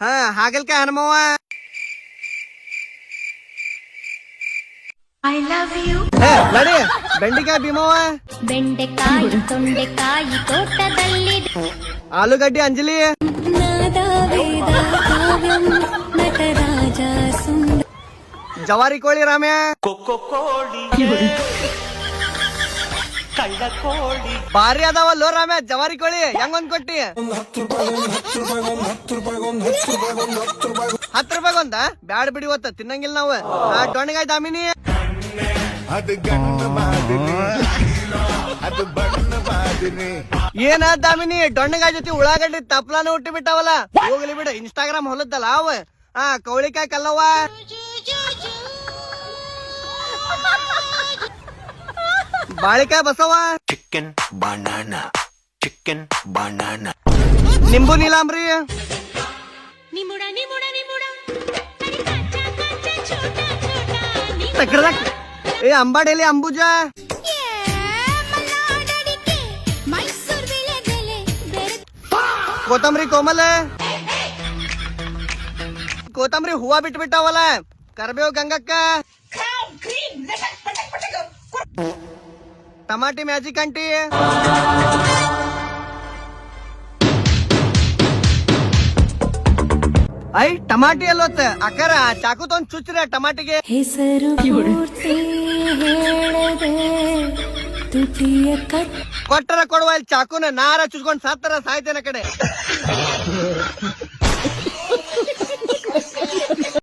ಹಾ ಹಾಗಲ್ಕಾಯಿ Hanumavva. I love you. ನಡಿ ಬೆಂಡಿಕಾಯಿ ಭೀಮವ್ವ. ಬೆಂಡೆಕಾಯಿ ತೊಂಡೆಕಾಯಿ ತೋಟದಲ್ಲಿ. ಆಲೂಗಡ್ಡಿ ಅಂಜಲಿ. ನಟರಾಜ ಸುಂದರ. ಜವಾರಿ ಕೋಳಿ ರಾಮ್ಯ. ಕೊಕ್ಕೋ ಕೋಳಿ ಕಳ್ಳ ಕೋಳಿ ಭಾರಿ ಅದಾವಲ್ಲೋ ರಾಮ್ಯ ಜವಾರಿ ಕೋಳಿ. ಹೆಂಗೊಂದ್ ಕೊಟ್ಟಿ? 10 ರೂಪಾಯಿಗೊಂದ ಬ್ಯಾಡ್ ಬಿಡಿ ಇವತ್ತ ತಿನ್ನಂಗಿಲ್ಲ ನಾವು. ಟೊಣ್ಗಾಯ್ ದಾಮಿನಿ. ಏನ ದಾಮಿನಿ ಡೊಣ್ಣಗಾಯ್ ಜೊತೆ ಉಳ್ಳಾಗಡ್ಡಿ ತಪ್ಲಾನ ಹುಟ್ಟಿ ಬಿಟ್ಟಾವಲ್ಲ. ಹೋಗ್ಲಿ ಬಿಡು, ಇನ್ಸ್ಟಾಗ್ರಾಮ್ ಹೊಲದ್ದಲ್ಲ ಅವ. ಕೌಳಿಕಾಯಿ ಕಲ್ಲವ್ವ. ಬಾಳಿಕಾಯಿ Basava. Chicken banana chicken banana. ನಿಂಬು ನೀಲಾಂಬ್ರಿ. ನಿಮುಡ ನಿಮುಡ ನಿಮುಡ. ಏ ಅಂಬಾಡಿಯಲ್ಲಿ ಅಂಬುಜ. ಕೊತ್ತಂಬರಿ ಕೋಮಲ. ಕೊತ್ತಂಬರಿ ಹೂವ ಬಿಟ್ಬಿಟ್ಟಾವಲ್ಲ. ಕರ್ಬೇವು ಗಂಗಕ್ಕ. Tomato magic aunty. ಐ ಟಮಾಟಿ ಅಲ್ಲೊತ್ತ ಅಕ್ಕರ ಚಾಕು ತೊಂದ್ ಚುಚ್ಚ್ರ ಟಮಾಟಿಗೆ. ಹೆಸರು ಕೊಟ್ಟರ ಕೊಡುವ ಇಲ್ಲಿ ಚಾಕುನ ನಾರ ಚುಚ್ಕೊಂಡ್ ಸತ್ತರ ಸಾಯ್ತೇನ ಕಡೆ.